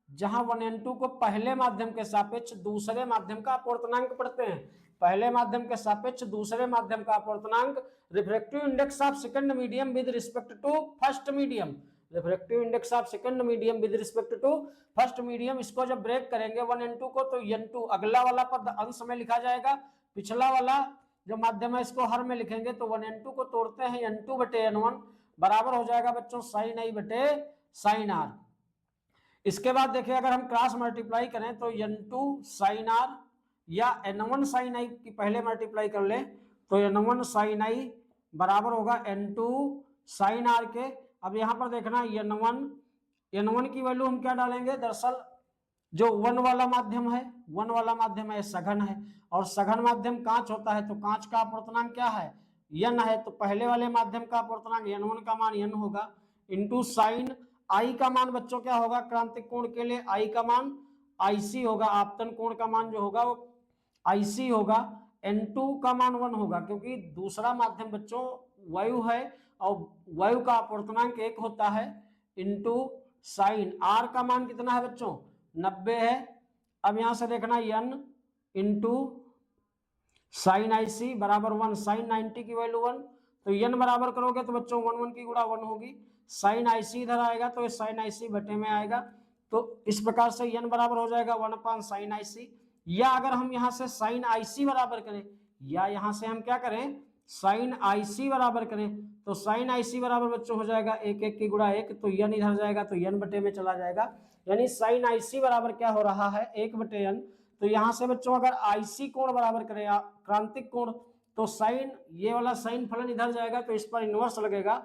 जहां 1n2 को पहले माध्यम के सापेक्ष दूसरे माध्यम का अपवर्तनांक पढ़ते हैं। पहले माध्यम के सापेक्ष दूसरे माध्यम का अपवर्तनांक refractive index of second medium with respect to first medium, refractive index of second medium with respect to first medium. इसको जब ब्रेक करेंगे 1n2 को तो n2 अगला वाला पद अंश में लिखा जाएगा, पिछला वाला जो माध्यम है इसको हर में लिखेंगे तो 1n2 को तोड़ते हैं n2 बटे n1 बराबर हो जाएगा बच्चों साइन आई बटे साइन आर। इसके बाद देखिए अगर हम क्रॉस मल्टीप्लाई करें तो n2 साइन आर या n1 साइन आई की पहले मल्टीप्लाई कर ले तो n1 साइन आई बराबर होगा n2 साइन आर के। अब यहां पर देखना n1 की वैल्यू हम क्या डालेंगे, दरअसल जो वन वाला माध्यम है सघन है और सघन माध्यम कांच होता है तो कांच का अपवर्तनांक क्या है n है, तो पहले वाले माध्यम का अपवर्तनांक n1 का मान n होगा इंटू साइन आई का मान बच्चों क्या होगा, क्रांतिक कोण के लिए आई का मान IC होगा, आपतन कोण का मान जो होगा वो IC होगा, n2 का मान 1 होगा क्योंकि दूसरा माध्यम बच्चों वायु है और वायु का अपवर्तनांक 1 होता है इंटू साइन आर का मान कितना है बच्चों 90 है। अब यहां से देखना n इंटू साइन IC बराबर 1, साइन 90 की वैल्यू 1 तो n बराबर करोगे तो बच्चों 1 की गुणा 1 होगी, साइन IC इधर आएगा तो ये साइन IC बटे में आएगा तो इस प्रकार से n बराबर हो जाएगा 1 साइन IC। या अगर हम यहाँ से साइन IC बराबर करें या यहाँ से हम क्या करें साइन IC बराबर करें तो साइन IC बराबर बच्चों हो जाएगा 1 की गुणा 1 तो n इधर जाएगा तो n बटे में चला जाएगा, यानी साइन IC बराबर क्या हो रहा है 1 बटे n। तो यहाँ से बच्चों अगर IC कोण बराबर करें क्रांतिक कोण तो साइन ये वाला साइन फलन इधर जाएगा तो इस पर इनवर्स लगेगा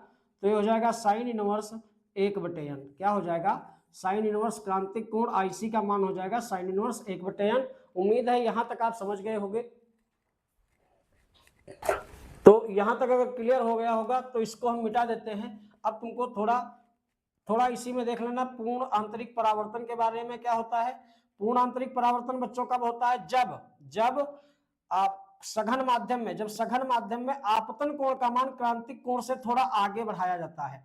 तो ये हो जाएगा साइन इनवर्स 1 बटे n। क्या हो जाएगा साइन इनवर्स क्रांतिक कोण IC का मान हो जाएगा साइन इनवर्स 1 बटे n। उम्मीद है यहां तक आप समझ गए होंगे। तो यहां तक अगर क्लियर हो गया होगा तो इसको हम मिटा देते हैं। अब तुमको थोड़ा इसी में देख लेना पूर्ण आंतरिक परावर्तन के बारे में क्या होता है। पूर्ण आंतरिक परावर्तन बच्चों कब होता है, जब आप सघन माध्यम में आपतन कोण का मान क्रांतिक कोण से थोड़ा आगे बढ़ाया जाता है।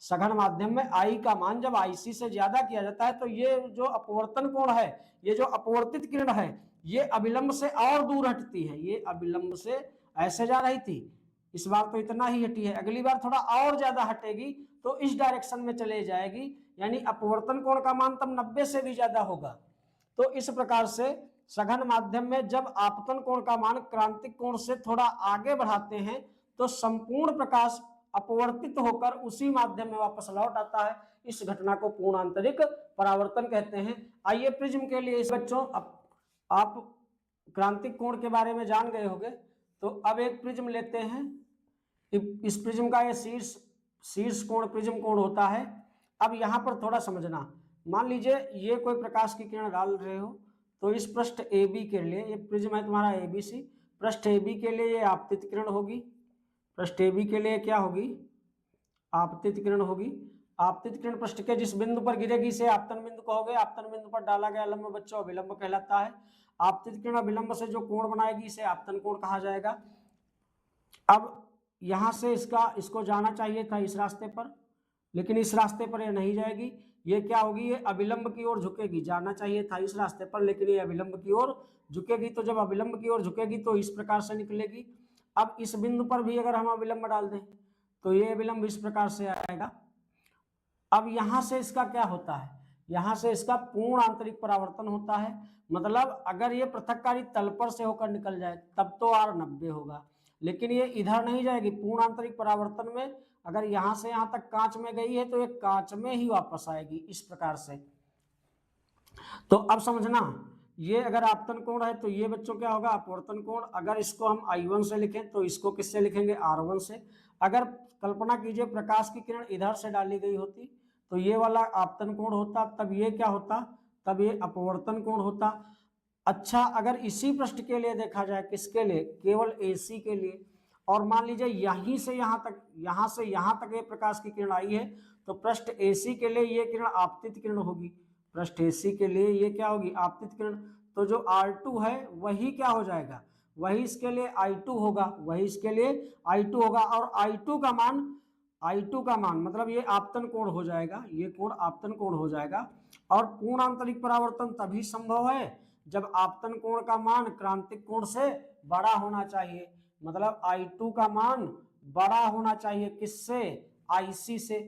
सघन माध्यम में आई का मान जब IC से ज्यादा किया जाता है तो ये जो अपवर्तन कोण है, ये जो अपवर्तित किरण है ये अभिलंब से और दूर हटती है, ये अभिलंब से ऐसे जा रही थी इस बार तो इतना ही हटी है, अगली बार थोड़ा और ज्यादा हटेगी तो इस डायरेक्शन में चले जाएगी, यानी अपवर्तन कोण का मान तब 90 से भी ज्यादा होगा। तो इस प्रकार से सघन माध्यम में जब आपतन कोण का मान क्रांतिक कोण से थोड़ा आगे बढ़ाते हैं तो संपूर्ण प्रकाश अपवर्तित होकर उसी माध्यम में वापस लौट आता है। इस घटना को पूर्ण आंतरिक परावर्तन कहते हैं। आइए प्रिज्म के लिए इस बच्चों आप क्रांतिक कोण के बारे में जान गए होंगे तो अब एक प्रिज्म लेते हैं। इस प्रिज्म का ये शीर्ष कोण प्रिज्म कोण होता है। अब यहाँ पर थोड़ा समझना, मान लीजिए ये कोई प्रकाश की किरण डाल रहे हो तो इस पृष्ठ AB के लिए, ये प्रिज्म है तुम्हारा ABC, पृष्ठ AB के लिए ये आपतित किरण होगी, पृष्ठ AB के लिए क्या होगी आपतित किरण होगी। आपतित किरण पृष्ठ के जिस बिंदु पर गिरेगी इसे आपतन बिंदु कहोगे, आपतन बिंदु पर डाला गया लंब बच्चों अभिलंब कहलाता है। आपतित किरण अभिलंब से जो कोण बनाएगी इसे आपतन कोण कहा जाएगा। अब यहां से इसको जाना चाहिए था इस रास्ते पर, लेकिन इस रास्ते पर ये नहीं जाएगी, ये क्या होगी ये अभिलंब की ओर झुकेगी। जाना चाहिए था इस रास्ते पर लेकिन ये अभिलंब की ओर झुकेगी, तो जब अभिलंब की ओर झुकेगी तो इस प्रकार से निकलेगी। अब इस बिंदु पर भी अगर हम अभिलंब डाल दें तो ये अभिलंब इस प्रकार से आएगा। अब यहां से इसका क्या होता है, यहां से इसका पूर्ण आंतरिक परावर्तन होता है। मतलब अगर ये पृथककारी तल पर से होकर निकल जाए तब तो R 90 होगा, लेकिन ये इधर नहीं जाएगी। पूर्ण आंतरिक परावर्तन में अगर यहां से यहां तक कांच में गई है तो ये कांच में ही वापस आएगी इस प्रकार से। तो अब समझना, ये अगर आपतन कोण है तो ये बच्चों क्या होगा अपवर्तन कोण। अगर इसको हम I1 से लिखें तो इसको किससे लिखेंगे R1 से। अगर कल्पना कीजिए प्रकाश की किरण इधर से डाली गई होती तो ये वाला आपतन कोण होता, तब ये क्या होता, तब ये अपवर्तन कोण होता। अच्छा अगर इसी पृष्ठ के लिए देखा जाए, किसके लिए, केवल AC के लिए, और मान लीजिए यहीं से यहाँ तक, यहाँ से यहाँ तक ये प्रकाश की किरण आई है तो पृष्ठ AC के लिए ये किरण आपतित किरण होगी, पृष्ठ AC के लिए ये क्या होगी आपतित किरण। तो जो R2 है वही क्या हो जाएगा, वही इसके लिए I2 होगा, वही इसके लिए I2 होगा। और I2 का मान मतलब ये आपतन कोण हो जाएगा, ये कोण आपतन कोण हो जाएगा। और पूर्ण आंतरिक परावर्तन तभी संभव है जब आपतन कोण का मान क्रांतिक कोण से बड़ा होना चाहिए। मतलब I2 का मान बड़ा होना चाहिए किससे, IC से।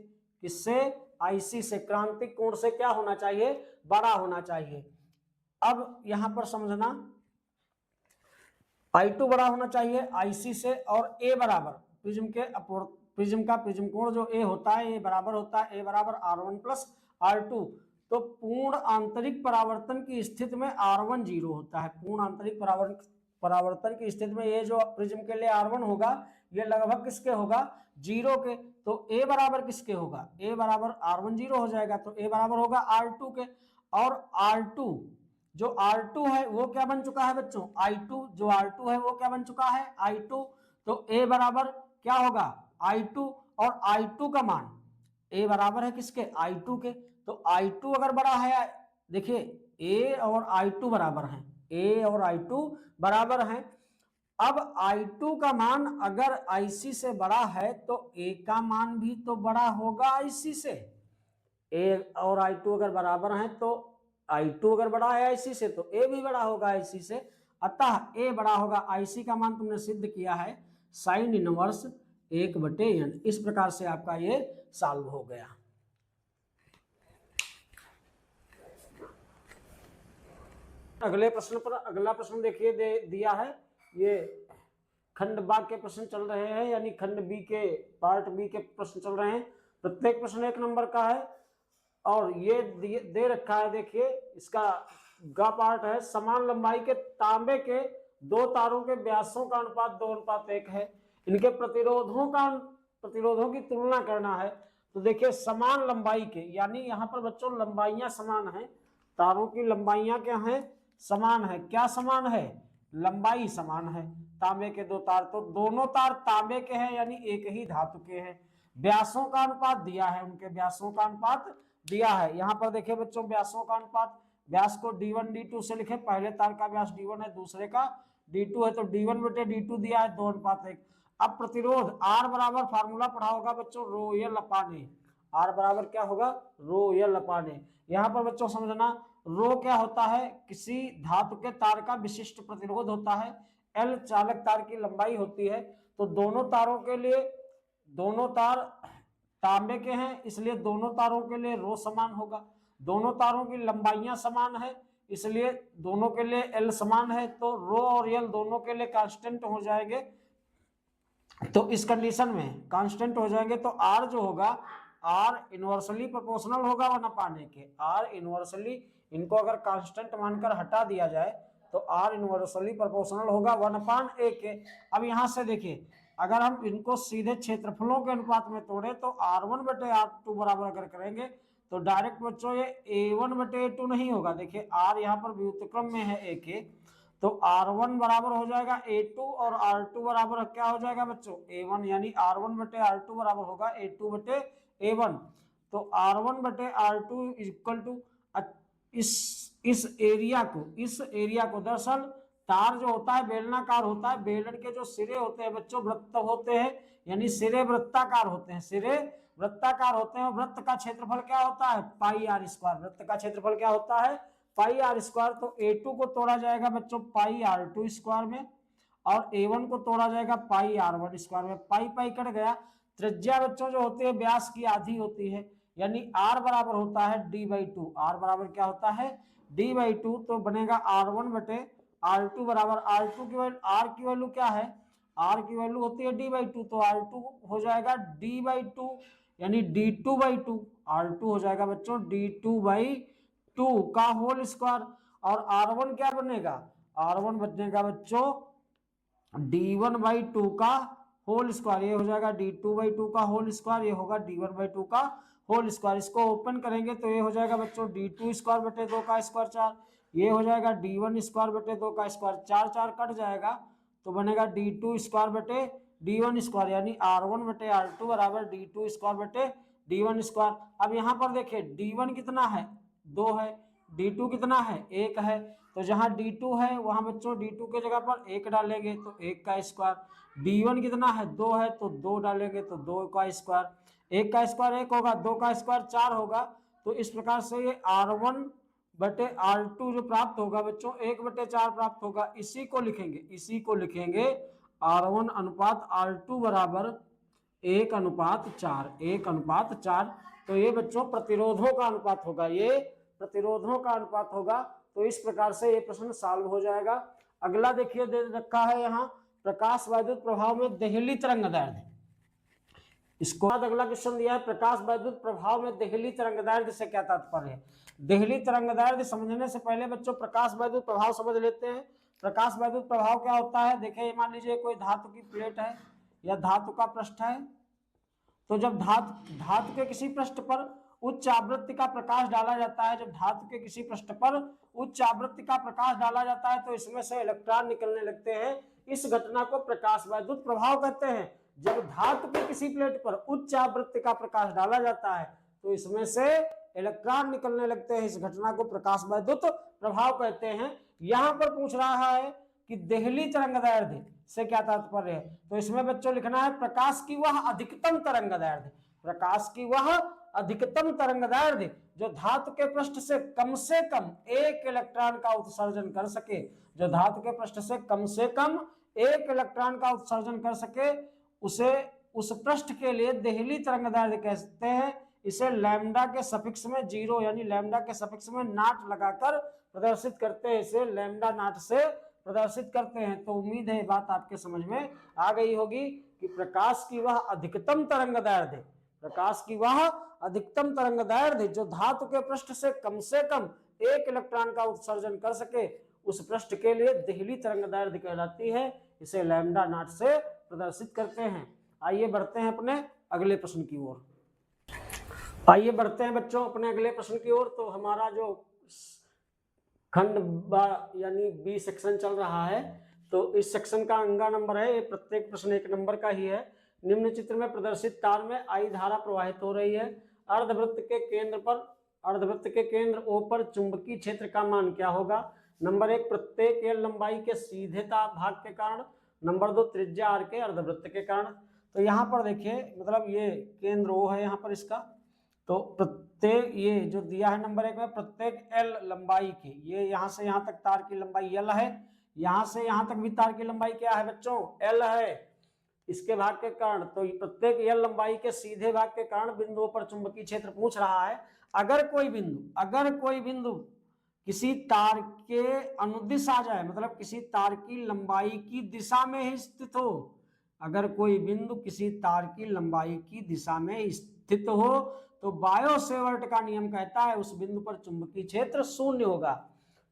किससे, IC से, क्रांतिक कोण से क्या होना चाहिए, बड़ा होना चाहिए। अब यहां पर समझना, I2 बड़ा होना चाहिए IC से, और A बराबर प्रिज्म के प्रिज्म का प्रिज्म कोण जो A होता है, ये बराबर होता है A बराबर R1 प्लस R2। तो पूर्ण आंतरिक परावर्तन की स्थिति में R1 0 होता है। पूर्ण आंतरिक परावर्तन की स्थिति में ये जो प्रिज्म के लिए R1 होगा, ये लगभग किसके होगा, 0 के। तो A बराबर किसके होगा, A बराबर R1 0 हो जाएगा, तो A बराबर होगा R2 के। और R2 जो R2 है वो क्या बन चुका है बच्चों, I2 जो R2 है वो क्या बन चुका है, I2। तो A बराबर क्या होगा, I2, और I2 का मान A बराबर है किसके, I2 के। तो I2 अगर बड़ा है, देखिए A और I2 बराबर हैं, A और I2 बराबर हैं। अब I2 का मान अगर IC से बड़ा है तो A का मान भी तो बड़ा होगा IC से। A और I2 अगर बराबर हैं तो I2 अगर बड़ा है IC से तो A भी बड़ा होगा IC से। अतः A बड़ा होगा IC का मान तुमने सिद्ध किया है साइन इनवर्स 1/n। इस प्रकार से आपका ये सॉल्व हो गया। अगले प्रश्न पर, अगला प्रश्न देखिए दिया है, ये खंड बा के प्रश्न चल रहे हैं, यानी खंड बी के पार्ट बी के प्रश्न चल रहे हैं। प्रत्येक प्रश्न 1 नंबर का है, और ये दे रखा है, देखिए इसका गा पार्ट है, समान लंबाई के तांबे के 2 तारों के व्यासों का अनुपात 2:1 है। इनके प्रतिरोधों की तुलना करना है। तो देखिए समान लंबाई के, यानी यहाँ पर बच्चों लंबाइयां समान हैं, तारों की लंबाइयां क्या हैं, समान है। क्या समान है, लंबाई समान है। तांबे के 2 तार, तो दोनों तार तांबे के हैं, यानी एक ही धातु के हैं। व्यासों का अनुपात दिया है, उनके व्यासों का अनुपात दिया है। यहाँ पर देखिए बच्चों व्यासों का अनुपात, व्यास को D1 D2 से लिखे, पहले तार का व्यास D1 है, दूसरे का D2 है, तो D1/D2 दिया है 2:1। अब प्रतिरोध R बराबर, फार्मूला पढ़ा होगा बच्चों, रो एल अपान ए। R बराबर क्या होगा, रो एल अपान ए। यहाँ पर बच्चों समझना, रो क्या होता है, किसी धातु के तार का विशिष्ट प्रतिरोध होता है, L चालक तार की लंबाई होती है। तो दोनों तारों के लिए, दोनों तार तांबे के हैं, इसलिए दोनों तारों के लिए रो समान होगा। दोनों तारों की लंबाइयां समान है, इसलिए दोनों के लिए L समान है, तो रो और L दोनों के लिए कांस्टेंट हो जाएंगे। तो इस कंडीशन में कांस्टेंट हो जाएंगे, तो R जो होगा, R इनवर्सली प्रोपोर्शनल होगा 1/a के। R इनवर्सली, इनको अगर कांस्टेंट मानकर हटा दिया जाए तो R इनवर्सली प्रोपोर्शनल होगा 1/a के। अब यहां से देखिए, अगर हम इनको सीधे क्षेत्रफलों के अनुपात में तोड़े तो R1/R2 बराबर अगर करेंगे तो डायरेक्ट बच्चों ये A1/A2 नहीं होगा। देखिए R यहाँ पर व्युत्क्रम में है A के, तो R1 बराबर हो जाएगा A2, और R2 बराबर क्या हो जाएगा बच्चों, A1, यानी R1/R2 बराबर होगा A2/A1। तो R1/R2 इक्वल टू, इस एरिया को दरअसल तार जो होता है बेलनाकार होता है, बेलन के जो सिरे होते हैं बच्चों वृत्त होते हैं, यानी सिरे वृत्ताकार होते हैं, सिरे वृत्ताकार होते हैं। वृत्त का क्षेत्रफल क्या होता है, πr²। वृत्त का क्षेत्रफल क्या होता है, πr²। तो A2 को तोड़ा जाएगा बच्चों πr2² में, और A1 को तोड़ा जाएगा πr1² में। पाई कट गया। त्रिज्या बच्चों जो होती है व्यास की आधी होती है, यानी R बराबर होता है D/2। R बराबर क्या होता है, D/2। तो बनेगा R1/R2 बराबर, R2 की वैल्यू, R की वैल्यू क्या है, R की वैल्यू होती है D/2, तो R2 हो जाएगा D/2, यानी D2/2। R2 हो जाएगा बच्चों D2/2 का होल स्क्वायर। और R1 क्या बनेगा, R1 बनेगा बच्चों D1/2 का होल स्क्वायर। ये हो जाएगा D2/2 का होल स्क्वायर, ये होगा D1/2 का होल स्क्वायर। इसको ओपन करेंगे तो ये हो जाएगा बच्चों D2² 2 का स्क्वायर 4, ये हो जाएगा D1² 2 का स्क्वायर, 4 कट जाएगा तो बनेगा D2² D1², यानी R1/R2 बराबर D2² D1²। अब यहाँ पर देखिए D1 कितना है, 2 है, D2 कितना है, 1 है। तो जहां D2 है वहां बच्चों D2 के जगह पर 1 डालेंगे तो 1 का स्क्वायर। D1 कितना है, 2 है, तो 2 डालेंगे तो 2 का स्क्वायर। 1 का स्क्वायर 1 होगा, 2 का स्क्वायर 4 होगा। तो इस प्रकार से ये R1/R2 जो प्राप्त होगा बच्चों 1/4 प्राप्त होगा। इसी को लिखेंगे R1/R2 बराबर 1/4, 1/4। तो ये बच्चों प्रतिरोधों का अनुपात होगा, ये प्रतिरोधों का अनुपात होगा। तो इस प्रकार से ये प्रश्न सॉल्व हो जाएगा। अगला देखिए दे रखा है यहाँ प्रकाश वैद्युत प्रभाव में देहली तरंगदैर्ध्य। इसको बाद अगला क्वेश्चन दिया है प्रकाश वैद्युत प्रभाव में देहली तरंगदैर्ध्य से क्या तात्पर्य है। देहली तरंगदैर्ध्य समझने से पहले बच्चों प्रकाश वैद्युत प्रभाव समझ लेते हैं। प्रकाश वैद्युत प्रभाव क्या होता है, देखिए मान लीजिए कोई धातु की प्लेट है या धातु का पृष्ठ है, तो जब धातु के किसी पृष्ठ पर उच्च आवृत्ति का प्रकाश डाला जाता है, जब धातु के किसी पृष्ठ पर उच्च आवृत्ति का प्रकाश डाला जाता है तो इसमें से इलेक्ट्रॉन निकलने लगते हैं। इस घटना को प्रकाश वैद्युत प्रभाव कहते हैं। जब धातु के किसी प्लेट पर उच्च आवृत्ति का प्रकाश डाला जाता है तो इसमें से इलेक्ट्रॉन निकलने लगते हैं। इस घटना को प्रकाश वैद्युत प्रभाव कहते हैं। यहां पर पूछ रहा है कि देहली तरंगदैर्ध्य से क्या तात्पर्य है, तो इसमें बच्चों लिखना है प्रकाश की वह अधिकतम तरंगदैर्ध्य। प्रकाश की वह अधिकतम तरंगदैर्ध्य जो धातु के पृष्ठ से कम 1 इलेक्ट्रॉन का उत्सर्जन कर सके, जो धातु के पृष्ठ से कम 1 इलेक्ट्रॉन का उत्सर्जन कर सके, उसे उस पृष्ठ के लिए देहली तरंगदैर्ध्य कहते हैं। इसे लैम्डा के सफिक्स में 0 यानी लैम्डा के सफिक्स में नॉट लगाकर प्रदर्शित करते हैं। इसे लैम्डा नॉट से प्रदर्शित करते हैं। तो उम्मीद है ये बात आपके समझ में आ गई होगी कि प्रकाश की वह अधिकतम तरंगदैर्ध्य, प्रकाश की वह अधिकतम तरंगदैर्ध्य जो धातु के पृष्ठ से कम 1 इलेक्ट्रॉन का उत्सर्जन कर सके, उस पृष्ठ के लिए देहली तरंगदैर्ध्य कहलाती है। इसे लैम्डा नॉट से प्रदर्शित करते हैं। आइए बढ़ते हैं अपने अगले प्रश्न की ओर। आइए बढ़ते हैं बच्चों अपने अगले प्रश्न की ओर। तो हमारा जो खंड यानी बी सेक्शन चल रहा है, तो इस सेक्शन का अंगा नंबर है, प्रत्येक प्रश्न 1 नंबर का ही है। निम्न चित्र में प्रदर्शित तार में आई धारा प्रवाहित हो रही है। अर्धवृत्त के केंद्र O पर चुंबकीय क्षेत्र का मान क्या होगा। नंबर 1 प्रत्येक L लंबाई के सीधे भाग के कारण। नंबर 2 त्रिज्या R के अर्धवृत्त के कारण। तो यहाँ पर देखिए मतलब ये केंद्र O है यहाँ पर इसका, तो प्रत्येक ये जो दिया है नंबर 1 में प्रत्येक L लंबाई की, ये यहाँ से यहाँ तक तार की लंबाई L है, यहाँ से यहाँ तक भी तार की लंबाई क्या है बच्चों, L है, इसके भाग के कारण। तो प्रत्येक L लंबाई के सीधे भाग के कारण बिंदुओं पर चुंबकीय क्षेत्र पूछ रहा है। अगर कोई बिंदु किसी तार के अनुदिश आ जाए, मतलब किसी तार की लंबाई की दिशा में ही स्थित हो, अगर कोई बिंदु किसी तार की लंबाई की दिशा में स्थित हो तो बायो सेवर्ट का नियम कहता है उस बिंदु पर चुंबकीय क्षेत्र 0 होगा।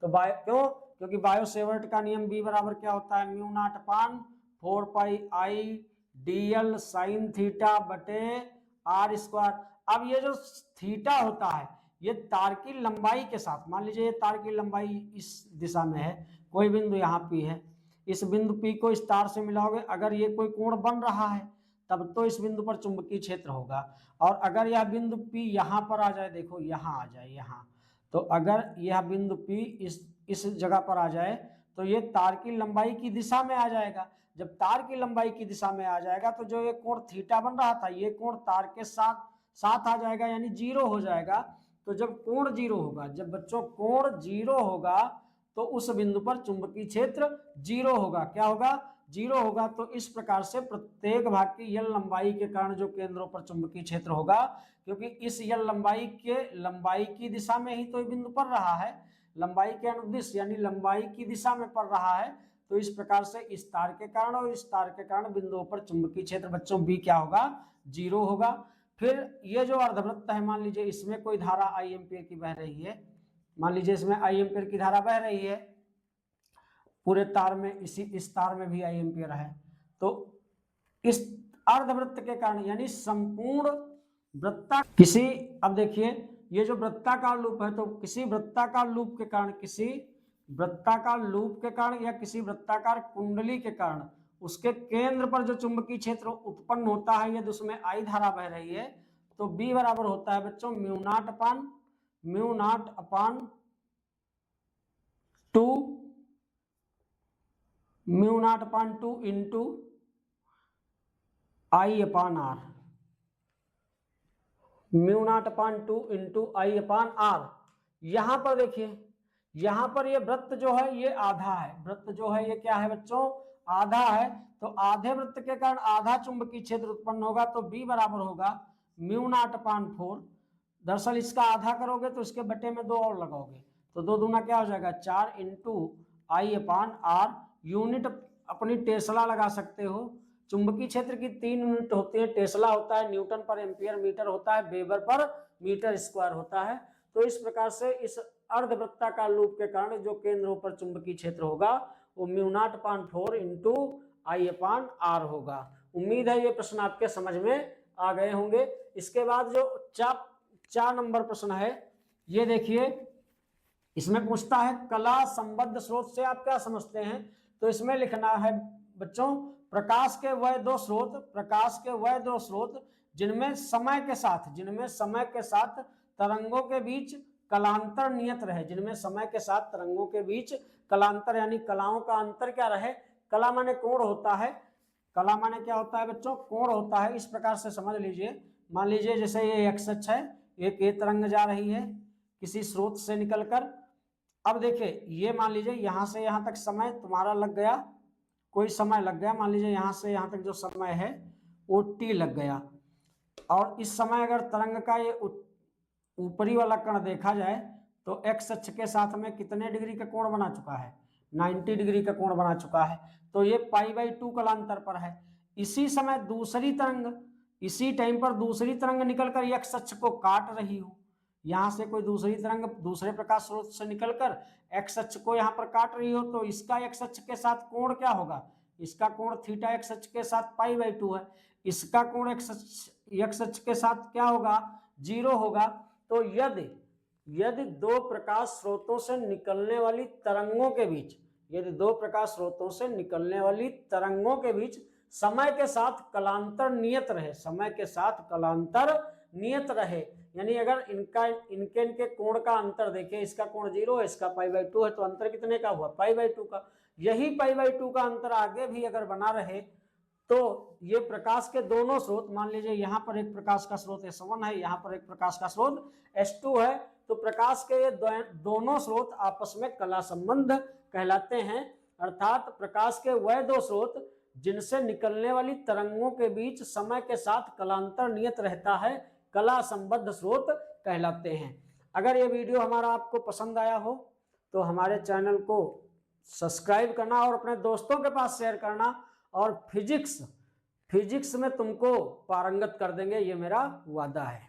तो क्यों, क्योंकि बायो सेवर्ट का नियम B बराबर क्या होता है, म्यू नॉट अपान 4 पाई आई dl साइन थीटा बटे r स्क्वायर। अब ये जो थीटा होता है ये तार की लंबाई के साथ, मान लीजिए ये तार की लंबाई इस दिशा में है, कोई बिंदु यहाँ P है, इस बिंदु P को इस तार से मिलाओगे, अगर ये कोई कोण बन रहा है तब तो इस बिंदु पर चुंबकीय क्षेत्र होगा। और अगर यह बिंदु P यहाँ पर आ जाए, देखो यहाँ आ जाए यहाँ, तो अगर यह बिंदु P इस जगह पर आ जाए तो ये तार की लंबाई की दिशा में आ जाएगा। जब तार की लंबाई की दिशा में आ जाएगा तो जो ये कोण थीटा बन रहा था ये कोण तार के साथ आ जाएगा यानी 0 हो जाएगा। तो जब कोण 0 होगा, जब बच्चों कोण 0 होगा तो उस बिंदु पर चुंबकीय क्षेत्र 0 होगा। क्या होगा, 0 होगा। तो इस प्रकार से प्रत्येक भाग की L लंबाई के कारण जो केंद्रों पर चुंबकीय क्षेत्र होगा, क्योंकि इस L लंबाई की दिशा में ही तो बिंदु पड़ रहा है, लंबाई के अनुदिश यानी लंबाई की दिशा में पड़ रहा है, तो इस प्रकार से इस तार के कारण और इस तार के कारण बिंदुओं पर चुंबकीय क्षेत्र बच्चों B क्या होगा, 0 होगा। फिर ये जो अर्धवृत्त है, मान लीजिए इसमें कोई धारा I एम्पीयर की बह रही है, मान लीजिए इसमें I एम्पीयर की धारा बह रही है पूरे तार में, इस तार में भी I एम्पीयर है। तो इस अर्धवृत्त के कारण यानी संपूर्ण वृत्ता किसी, अब देखिए ये जो वृत्ताकार लूप है, तो किसी वृत्ताकार लूप के कारण, किसी वृत्ताकार लूप के कारण या किसी वृत्ताकार कुंडली के कारण उसके केंद्र पर जो चुंबकीय क्षेत्र उत्पन्न होता है यदि उसमें I धारा बह रही है तो B बराबर होता है बच्चों mu naught upon 2 into I upon R, mu naught upon 2 into I upon R। यहां पर देखिए, यहां पर ये वृत्त जो है ये आधा है, वृत्त जो है ये क्या है बच्चों, आधा है। तो आधे वृत्त के कारण आधा चुंबकीय क्षेत्र उत्पन्न होगा, तो B बराबर होगा म्यू नॉट अपान 4। दरअसल इसका आधा करोगे तो इसके बटे में 2 और लगाओगे, तो 2 दूना क्या हो जाएगा 4 इंटू I/R। यूनिट अपनी टेस्ला लगा सकते हो। चुंबकीय क्षेत्र की 3 यूनिट होती है, टेस्ला होता है, न्यूटन पर एम्पियर मीटर होता है, वेबर पर मीटर स्क्वायर होता है। तो इस प्रकार से इस अर्धवृत्ताकार लूप के कारण जो केंद्रों पर चुंबकीय क्षेत्र होगा वो μ0/4 इंटू I/R होगा। उम्मीद है ये प्रश्न आपके समझ में आ गए होंगे। इसके बाद जो 4 नंबर प्रश्न है, ये देखिए, इसमें पूछता है कला संबद्ध स्रोत से आप क्या समझते हैं। तो इसमें लिखना है बच्चों, प्रकाश के वह दो स्रोत जिनमें समय के साथ तरंगों के बीच कलांतर नियत रहे, जिनमें समय के साथ तरंगों के बीच कलांतर यानी कलाओं का अंतर क्या रहे। कला माने कोण होता है, कला माने क्या होता है बच्चों, कोण होता है। इस प्रकार से समझ लीजिए, मान लीजिए जैसे ये एक्स अक्ष है, एक ये तरंग जा रही है किसी स्रोत से निकलकर। अब देखिए ये मान लीजिए यहाँ से यहाँ तक समय तुम्हारा लग गया, कोई समय लग गया, मान लीजिए यहाँ से यहाँ तक जो समय है वो t लग गया। और इस समय अगर तरंग का ये ऊपरी वाला कण देखा जाए तो एक्स अक्ष के साथ में कितने डिग्री का कोण बना चुका है, 90 डिग्री का कोण बना चुका है। तो ये π/2 कलांतर पर है। इसी समय दूसरी तरंग, इसी टाइम पर दूसरी तरंग निकलकर एक्स अक्ष को काट रही हो, यहाँ से कोई दूसरी तरंग दूसरे प्रकाश स्रोत से निकलकर एक्स अक्ष को यहाँ पर काट रही हो, तो इसका एक्स अक्ष के साथ कोण क्या होगा, इसका कोण थीटा एक्स अक्ष के साथ π/2 है, इसका कोण एक्स अक्ष के साथ क्या होगा, 0 होगा। तो यदि दो प्रकाश स्रोतों से निकलने वाली तरंगों के बीच, यदि दो प्रकाश स्रोतों से निकलने वाली तरंगों के बीच समय के साथ कलांतर नियत रहे, समय के साथ कलांतर नियत रहे, यानी अगर इनके कोण का अंतर देखें, इसका कोण 0 है, इसका π/2 है, तो अंतर कितने का हुआ, π/2 का। यही π/2 का अंतर आगे भी अगर बना रहे तो ये प्रकाश के दोनों स्रोत, मान लीजिए यहाँ पर एक प्रकाश का स्रोत S1 है, यहाँ पर एक प्रकाश का स्रोत S2 है, तो प्रकाश के ये दोनों स्रोत आपस में कला संबंध कहलाते हैं। अर्थात प्रकाश के वह दो स्रोत जिनसे निकलने वाली तरंगों के बीच समय के साथ कलांतर नियत रहता है, कला संबद्ध स्रोत कहलाते हैं। अगर ये वीडियो हमारा आपको पसंद आया हो तो हमारे चैनल को सब्सक्राइब करना और अपने दोस्तों के पास शेयर करना, और फिजिक्स में तुमको पारंगत कर देंगे, ये मेरा वादा है।